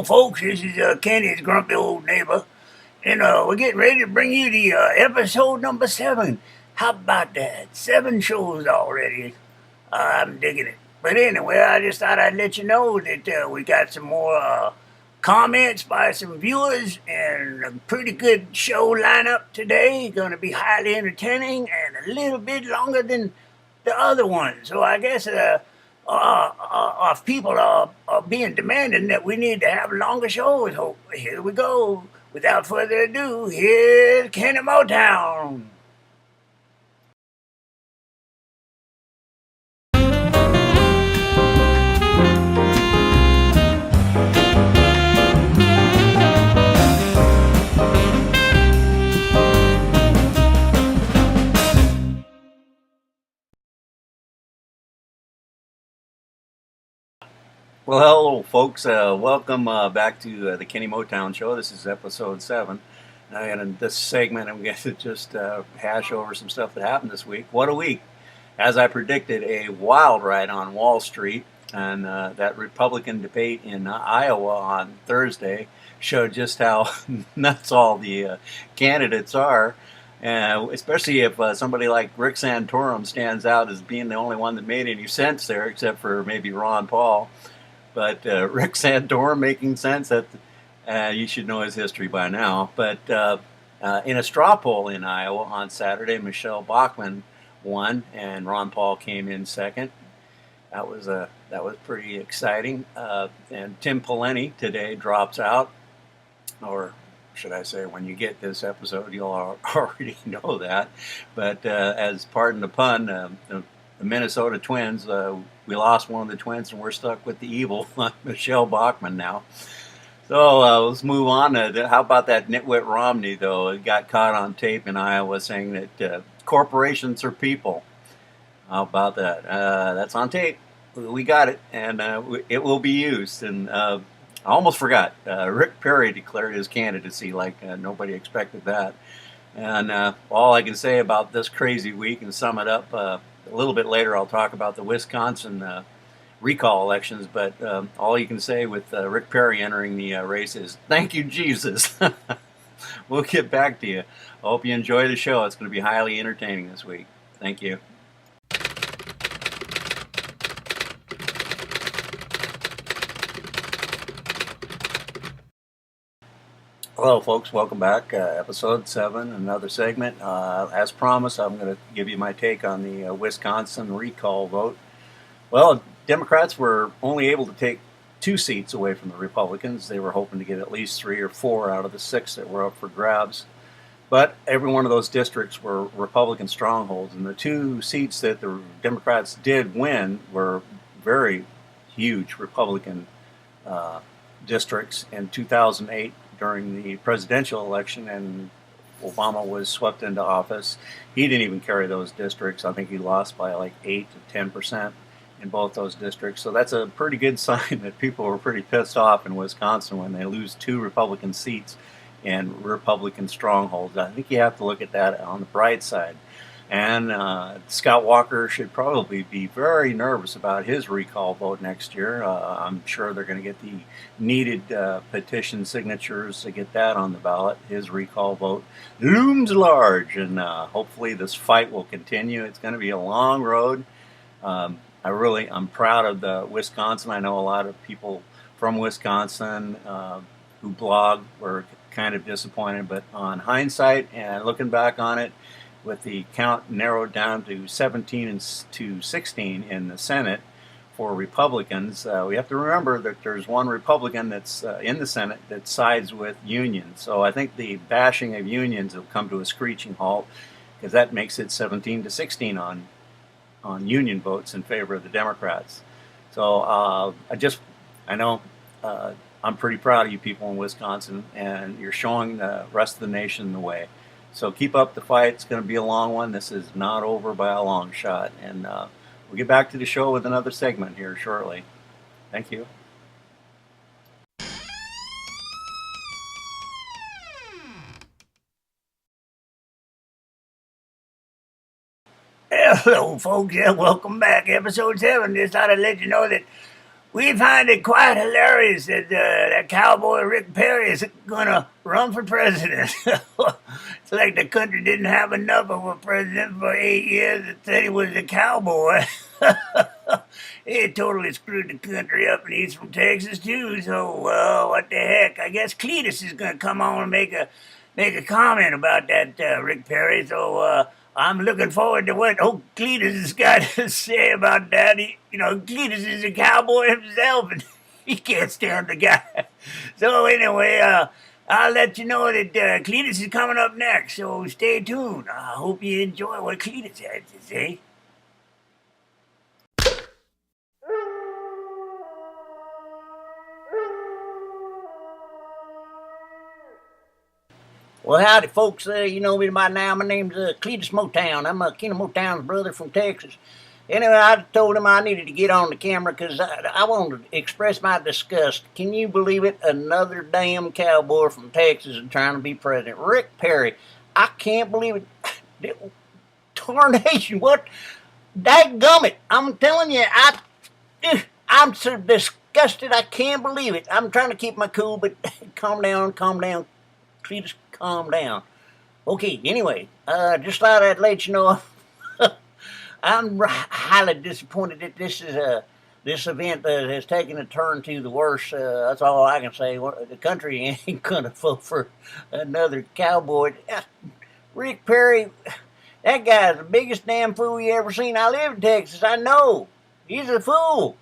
folks, this is Kenny's grumpy old neighbor, and we're getting ready to bring you the episode number 7. How about that? 7 shows already. I'm digging it. But anyway, I just thought I'd let you know that we got some more comments by some viewers and a pretty good show lineup today. Going to be highly entertaining and a little bit longer than the other one. So I guess if people are being demanding that we need to have longer shows, here we go. Without further ado, here's Kennymotown. Well, hello, folks. Welcome back to the Kennymotown show. This is episode 7. And in this segment, I'm going to just hash over some stuff that happened this week. What a week. As I predicted, a wild ride on Wall Street. And that Republican debate in Iowa on Thursday showed just how nuts all the candidates are. Especially if somebody like Rick Santorum stands out as being the only one that made any sense there, except for maybe Ron Paul. But Rick Santorum making sense, that you should know his history by now. But in a straw poll in Iowa on Saturday, Michelle Bachmann won, and Ron Paul came in second. That was pretty exciting. And Tim Pawlenty today drops out, or should I say, when you get this episode, you'll already know that. But as pardon the pun, the Minnesota Twins, we lost one of the twins, and we're stuck with the evil Michelle Bachmann now. So let's move on. How about that nitwit Romney, though? It got caught on tape in Iowa saying that corporations are people. How about that? That's on tape. We got it, and it will be used. And I almost forgot. Rick Perry declared his candidacy like nobody expected that. And all I can say about this crazy week, and sum it up, a little bit later I'll talk about the Wisconsin recall elections, but all you can say with Rick Perry entering the race is, thank you, Jesus. We'll get back to you. I hope you enjoy the show. It's going to be highly entertaining this week. Thank you. Hello, folks. Welcome back. Episode 7, another segment. As promised, I'm going to give you my take on the Wisconsin recall vote. Well, Democrats were only able to take 2 seats away from the Republicans. They were hoping to get at least 3 or 4 out of the 6 that were up for grabs. But every one of those districts were Republican strongholds, and the 2 seats that the Democrats did win were very huge Republican districts in 2008. During the presidential election, and Obama was swept into office. He didn't even carry those districts. I think he lost by like 8 to 10% in both those districts. So that's a pretty good sign that people were pretty pissed off in Wisconsin when they lose 2 Republican seats and Republican strongholds. I think you have to look at that on the bright side. And Scott Walker should probably be very nervous about his recall vote next year. I'm sure they're going to get the needed petition signatures to get that on the ballot. His recall vote looms large, and hopefully this fight will continue. It's going to be a long road. I'm proud of the Wisconsin. I know a lot of people from Wisconsin who blog were kind of disappointed, but on hindsight and looking back on it, with the count narrowed down to 17 to 16 in the Senate for Republicans, we have to remember that there's one Republican that's in the Senate that sides with unions. So I think the bashing of unions will come to a screeching halt, because that makes it 17 to 16 on union votes in favor of the Democrats. So I know I'm pretty proud of you people in Wisconsin, and you're showing the rest of the nation the way. So keep up the fight. It's going to be a long one. This is not over by a long shot. And we'll get back to the show with another segment here shortly. Thank you. Hello, folks. Yeah, welcome back. Episode 7. Just thought I'd let you know that We find it quite hilarious that that cowboy Rick Perry is going to run for president. It's like the country didn't have enough of a president for 8 years that said he was a cowboy. He totally screwed the country up, and he's from Texas too. So, well, what the heck? I guess Cletus is going to come on and make a comment about that Rick Perry. So I'm looking forward to what Cletus has got to say about that. Cletus is a cowboy himself, and he can't stand the guy. So anyway, I'll let you know that Cletus is coming up next. So stay tuned. I hope you enjoy what Cletus has to say. Well, howdy, folks. You know me by now. My name's Cletusmotown. I'm Kennymotown's brother from Texas. Anyway, I told him I needed to get on the camera because I wanted to express my disgust. Can you believe it? Another damn cowboy from Texas is trying to be president. Rick Perry. I can't believe it. Tarnation, what? Dadgummit. I'm telling you, I'm so disgusted. I can't believe it. I'm trying to keep my cool, but calm down. Cletus, calm down. Okay, anyway, just thought I'd let you know I'm highly disappointed that this event has taken a turn to the worse. That's all I can say. The country ain't gonna vote for another cowboy. Rick Perry, that guy's the biggest damn fool you ever seen. I live in Texas. I know. He's a fool.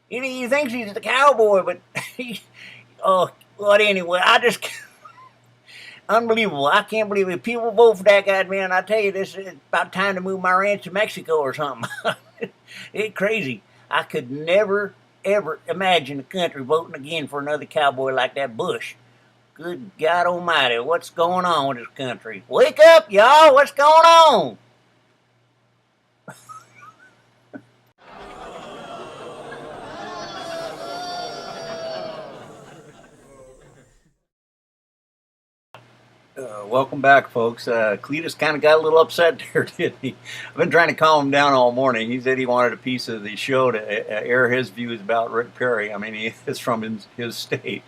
He thinks he's the cowboy, but anyway, I just... Unbelievable. I can't believe it. People vote for that guy, man. I tell you, this is about time to move my ranch to Mexico or something. It's crazy. I could never, ever imagine the country voting again for another cowboy like that Bush. Good God almighty, what's going on with this country? Wake up, y'all. What's going on? Welcome back, folks. Cletus kind of got a little upset there, didn't he? I've been trying to calm him down all morning. He said he wanted a piece of the show to air his views about Rick Perry. I mean, he is from his state.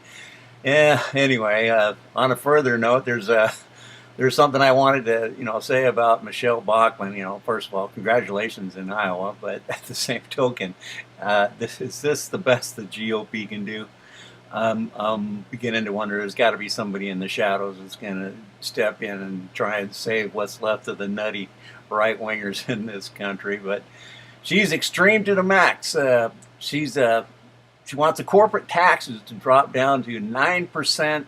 Yeah. Anyway, on a further note, there's something I wanted to say about Michelle Bachmann. First of all, congratulations in Iowa, but at the same token, is this the best the GOP can do? I'm beginning to wonder. There's got to be somebody in the shadows that's going to step in and try and save what's left of the nutty right-wingers in this country. But she's extreme to the max. She wants the corporate taxes to drop down to 9%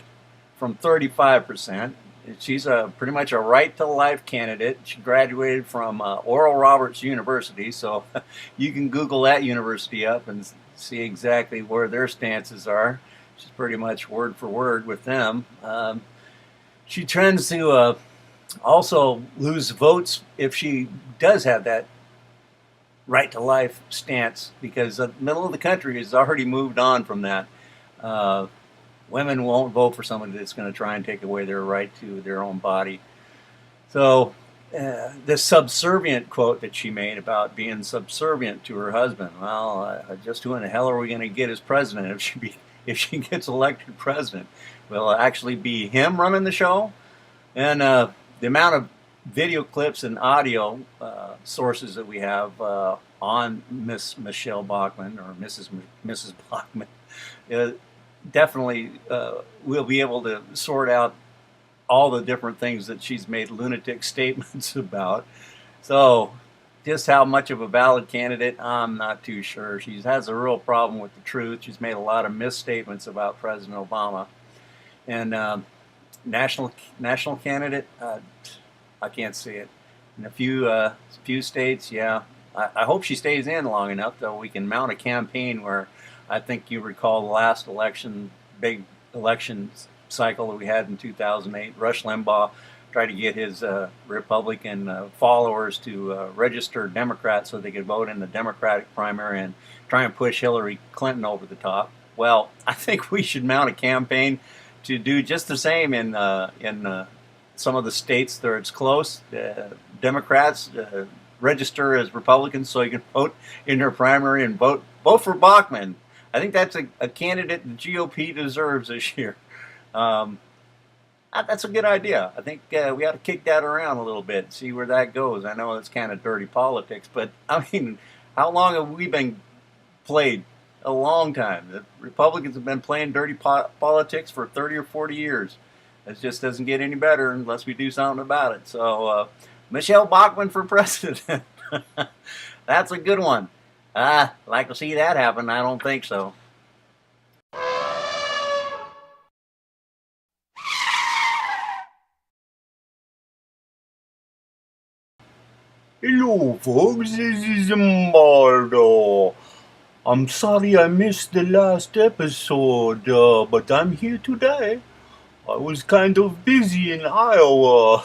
from 35%. She's pretty much a right-to-life candidate. She graduated from Oral Roberts University, so you can Google that university up and see exactly where their stances are. She's pretty much word for word with them. She tends to also lose votes if she does have that right to life stance, because the middle of the country has already moved on from that. Women won't vote for somebody that's going to try and take away their right to their own body. So this subservient quote that she made about being subservient to her husband. Well, just who in the hell are we going to get as president if she gets elected president? Will it actually be him running the show? And the amount of video clips and audio sources that we have on Miss Michelle Bachmann, or Mrs. Bachmann, definitely we'll be able to sort out all the different things that she's made lunatic statements about. So just how much of a valid candidate, I'm not too sure. She has a real problem with the truth. She's made a lot of misstatements about President Obama. And national candidate, I can't see it. In a few states, yeah. I hope she stays in long enough that we can mount a campaign where, I think you recall the last election, big election cycle that we had in 2008. Rush Limbaugh tried to get his Republican followers to register Democrats so they could vote in the Democratic primary and try and push Hillary Clinton over the top. Well, I think we should mount a campaign to do just the same in some of the states where it's close. Democrats register as Republicans so you can vote in their primary and vote for Bachmann. I think that's a candidate the GOP deserves this year. That's a good idea. I think we ought to kick that around a little bit and see where that goes. I know it's kind of dirty politics, but I mean, how long have we been played? A long time. The Republicans have been playing dirty politics for 30 or 40 years. It just doesn't get any better unless we do something about it. So, Michelle Bachmann for president. That's a good one. Like to see that happen? I don't think so. Hello, folks. This is Embaldo. I'm sorry I missed the last episode, but I'm here today. I was kind of busy in Iowa.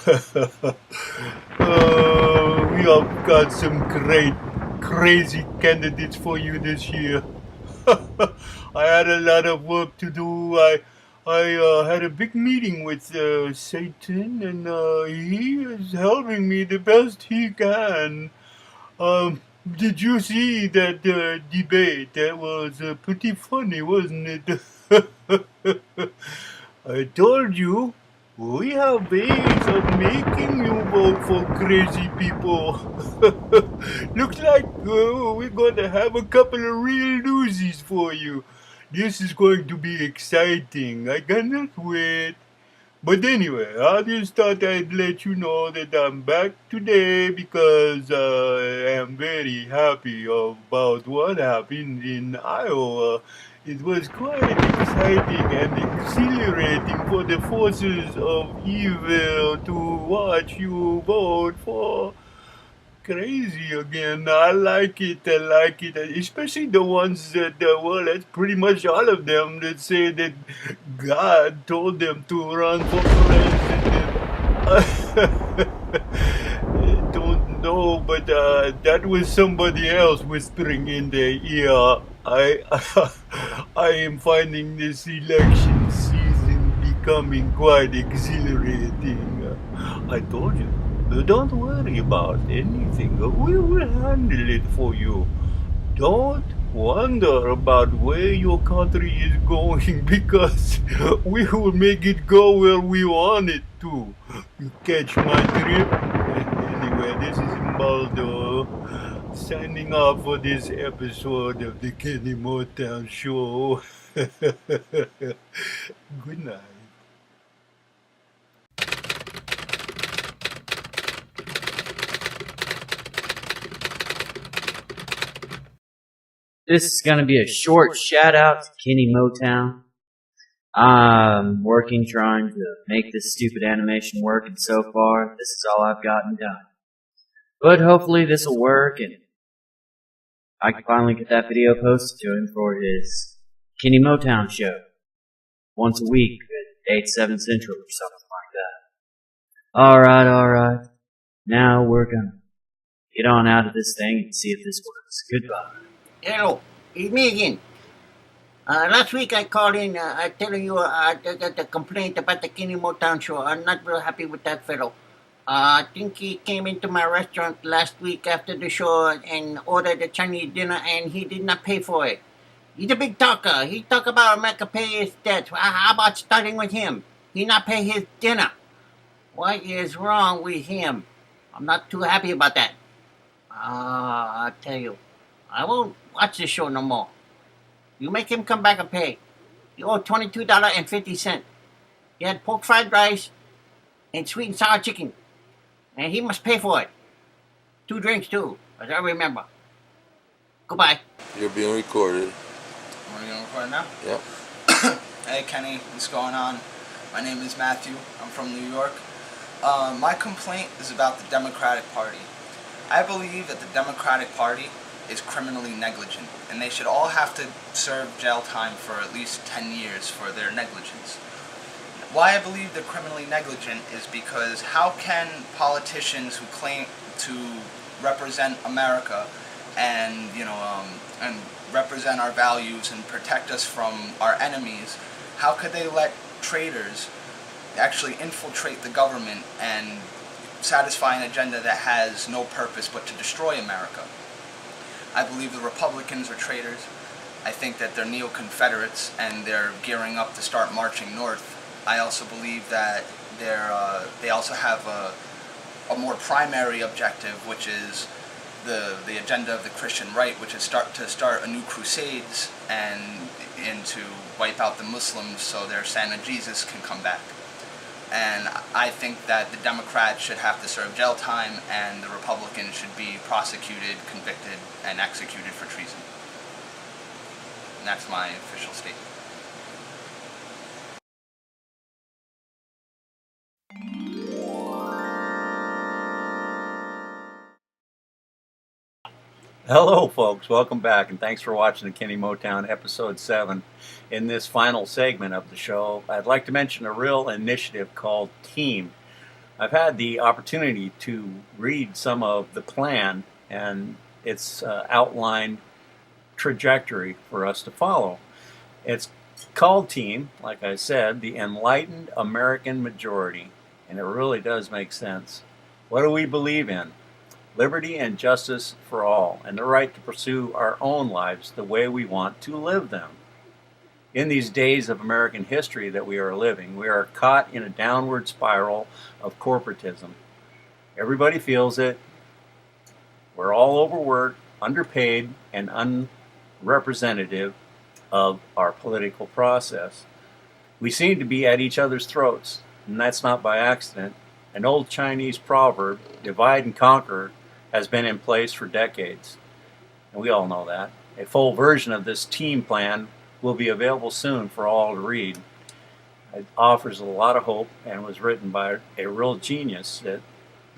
We have got some great, crazy candidates for you this year. I had a lot of work to do. I had a big meeting with Satan, and he is helping me the best he can. Did you see that debate? That was pretty funny, wasn't it? I told you, we have ways of making you vote for crazy people. Looks like we're going to have a couple of real doozies for you. This is going to be exciting. I cannot wait. But anyway, I just thought I'd let you know that I'm back today because I am very happy about what happened in Iowa. It was quite exciting and exhilarating for the forces of evil to watch you vote for crazy again. I like it, especially the ones that, well, that's pretty much all of them that say that God told them to run for president. I don't know, but that was somebody else whispering in their ear. I am finding this election season becoming quite exhilarating. I told you. Don't worry about anything. We will handle it for you. Don't wonder about where your country is going because we will make it go where we want it to. You catch my drift? Anyway, this is Embaldo signing off for this episode of the Kennymotown show. Good night. This is going to be a short shout out to Kennymotown. I'm working trying to make this stupid animation work, and so far, this is all I've gotten done. But hopefully this will work, and I can finally get that video posted to him for his Kennymotown show. Once a week at 8, 7 Central or something like that. Alright. Now we're gonna get on out of this thing and see if this works. Goodbye. Hello, it's me again. Last week I called in telling you the complaint about the Kennymotown show. I'm not real happy with that fellow. I think he came into my restaurant last week after the show and ordered a Chinese dinner and he did not pay for it. He's a big talker. He talk about America pay his debts. How about starting with him? He not pay his dinner. What is wrong with him? I'm not too happy about that. I'll tell you. I won't watch this show no more. You make him come back and pay. You owe $22.50. He had pork fried rice and sweet and sour chicken. And he must pay for it. 2 drinks too, as I remember. Goodbye. You're being recorded. Are you going to record now? Yep. Hey Kenny, what's going on? My name is Matthew. I'm from New York. My complaint is about the Democratic Party. I believe that the Democratic Party is criminally negligent, and they should all have to serve jail time for at least 10 years for their negligence. Why I believe they're criminally negligent is because how can politicians who claim to represent America and and represent our values and protect us from our enemies, how could they let traitors actually infiltrate the government and satisfy an agenda that has no purpose but to destroy America? I believe the Republicans are traitors. I think that they're neo-Confederates and they're gearing up to start marching north. I also believe that they also have a more primary objective, which is the agenda of the Christian right, which is to start a new crusades and to wipe out the Muslims so their Santa Jesus can come back. And I think that the Democrats should have to serve jail time and the Republicans should be prosecuted, convicted, and executed for treason. And that's my official statement. Hello, folks. Welcome back, and thanks for watching the Kennymotown episode 7. In this final segment of the show, I'd like to mention a real initiative called TEAM. I've had the opportunity to read some of the plan and its outlined trajectory for us to follow. It's called TEAM, like I said, the Enlightened American Majority, and it really does make sense. What do we believe in? Liberty and justice for all, and the right to pursue our own lives the way we want to live them. In these days of American history that we are living, we are caught in a downward spiral of corporatism. Everybody feels it. We're all overworked, underpaid, and unrepresentative of our political process. We seem to be at each other's throats, and that's not by accident. An old Chinese proverb, divide and conquer, has been in place for decades. And we all know that. A full version of this TEAM plan will be available soon for all to read. It offers a lot of hope and was written by a real genius that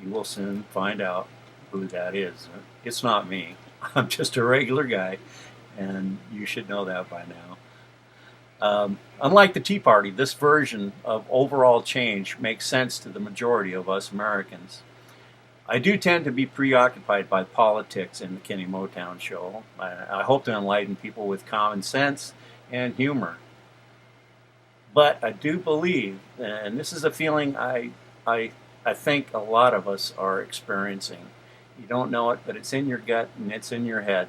you will soon find out who that is. It's not me. I'm just a regular guy, and you should know that by now. Unlike the Tea Party, this version of overall change makes sense to the majority of us Americans. I do tend to be preoccupied by politics in the Kennymotown show. I hope to enlighten people with common sense and humor. But I do believe, and this is a feeling I think a lot of us are experiencing. You don't know it, but it's in your gut and it's in your head.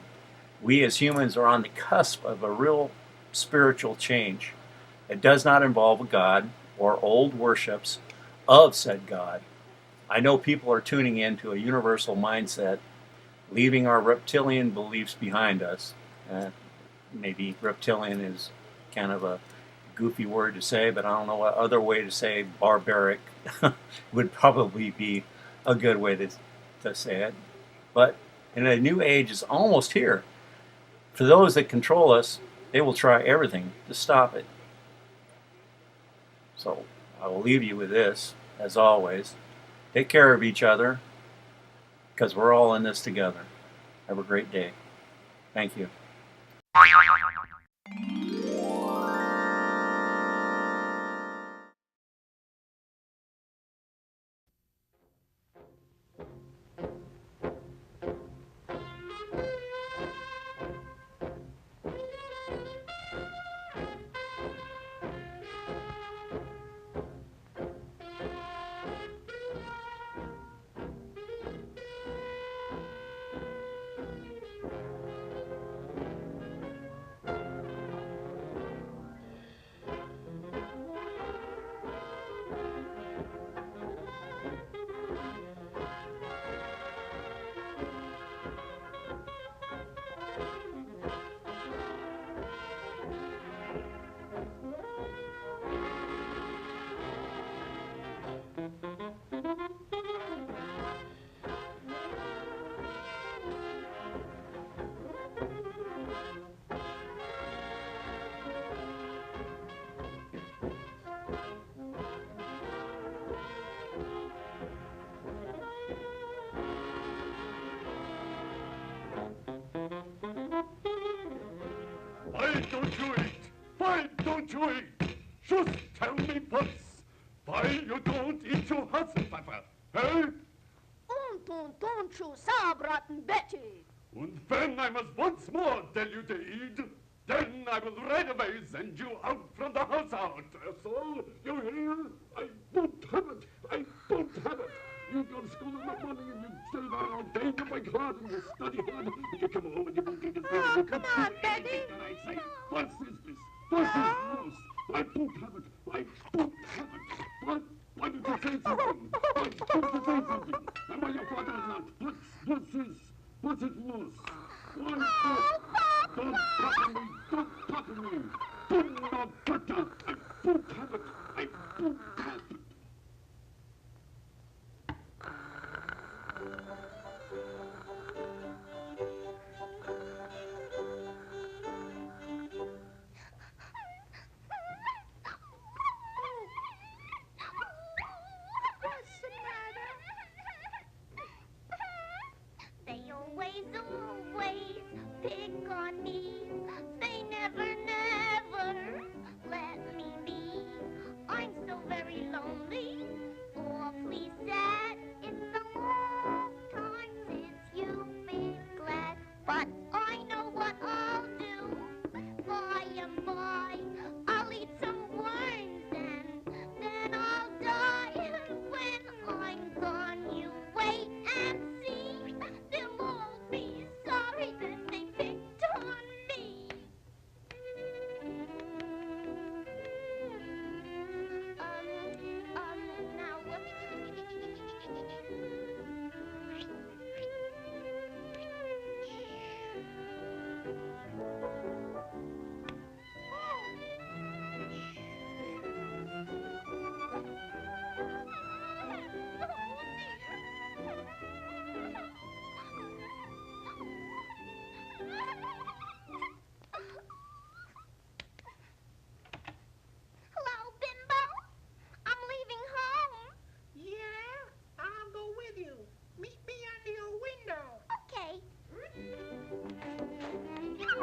We as humans are on the cusp of a real spiritual change. It does not involve a God or old worships of said God. I know people are tuning into a universal mindset, leaving our reptilian beliefs behind us. Maybe reptilian is kind of a goofy word to say, but I don't know what other way to say barbaric would probably be a good way to say it. But in a new age is almost here. For those that control us, they will try everything to stop it. So I will leave you with this, as always. Take care of each other, because we're all in this together. Have a great day. Thank you. Why don't you eat? Why don't you eat? Just tell me what's why you don't eat your Hasselpfeffer, eh? Und don't you saubraten Betty. And when I must once more tell you to eat, then I will right away send you out from the house out. So, you hear? I won't have it. I won't have it. You go to school in the morning and you stay there all day in my class and you study hard and you come home and you won't get anything. Oh, You come can't on, do Daddy. anything that I say. What is this? What is loose? I poop habit. I poop habit. Why did you say something? Why did you say something? Am I your father or not? What's it loose? Why? Don't pop me! Don't pop me! Boom no butter! I poop habit! I poop habit! What's the matter? They always pick on me. They never let me be. I'm so very lonely, awfully sad. It's a long time since you've been glad. But I know what I'll do. By and by, I'll eat some worms and then I'll die. When I'm gone, you wait and see. They'll all be sorry that they picked on me. Now what? Hello, Bimbo. I'm leaving home. Yeah, I'll go with you. Meet me under your window. Okay. Let's go.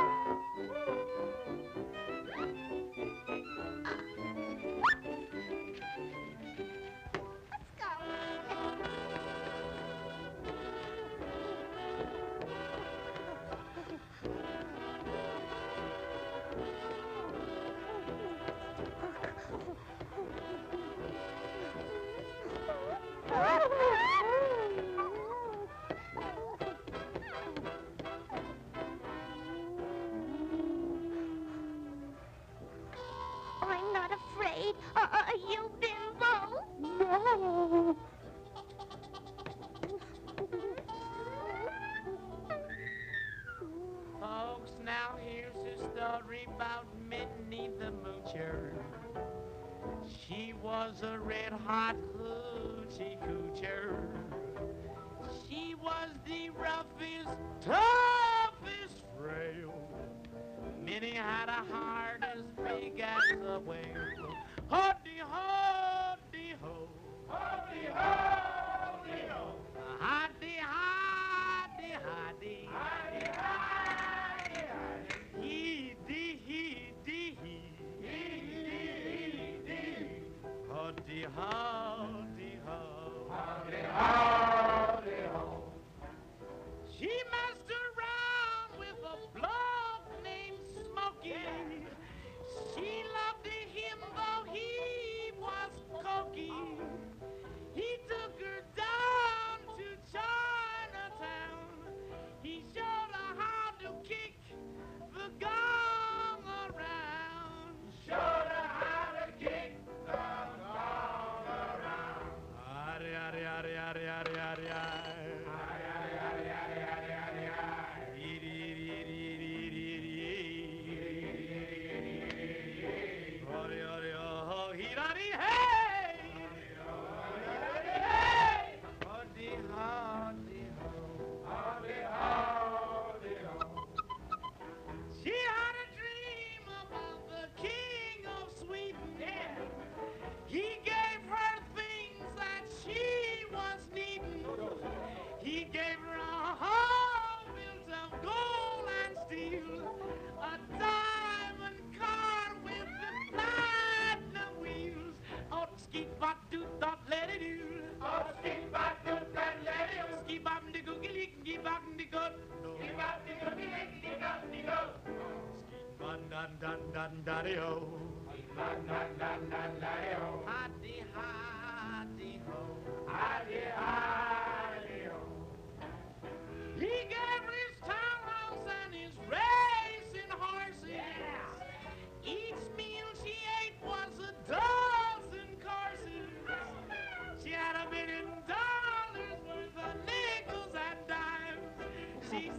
I'm not afraid. Are you, Bimbo? No. Folks, now here's a story about Minnie the Moocher. She was a red-hot hoochie coocher. She was the roughest, toughest frail. Minnie had a heart as big as a whale. Ho-dee-ho-dee-ho. Ho-dee-ho-dee-ho. Hi-dee-hi-dee-hi-dee. Hi-dee-hi-dee-hi-dee. Hee-dee-hee-dee-hee. Hee-dee-hee-dee. Ho-dee-ho-dee-ho. Ho-dee-ho-dee-ho. She messed around with a bloke named Smokey. She loved him though he was cokey. He took her down to Chinatown. He showed her how to kick the gong around. Showed her how to kick the gong around. Ari, ari, ari, ari, ari, ari, ari. She had a dream about the king of Sweden. He gave her things that she was needing. He gave her a home built of gold and steel, a diamond car with the platinum wheels. Oh, skip-bop-doot-dot, let it do. Oh, skip-bop-doot-dot, let it do. Skip-bop-de-googly-gee-bop-de-good. Skip-bop-de-googly-gee-bop-de-good. Skip-bop-dun-dun-dun-daddy-o. Skip-bop-dun-dun-dun-daddy-o. Hi-de-hi. hi-de-ho, hi-de-ho. He gave her his townhouse and his racing horses. Yeah. Each meal she ate was a dozen courses. She had $1 million worth of nickels and dimes. She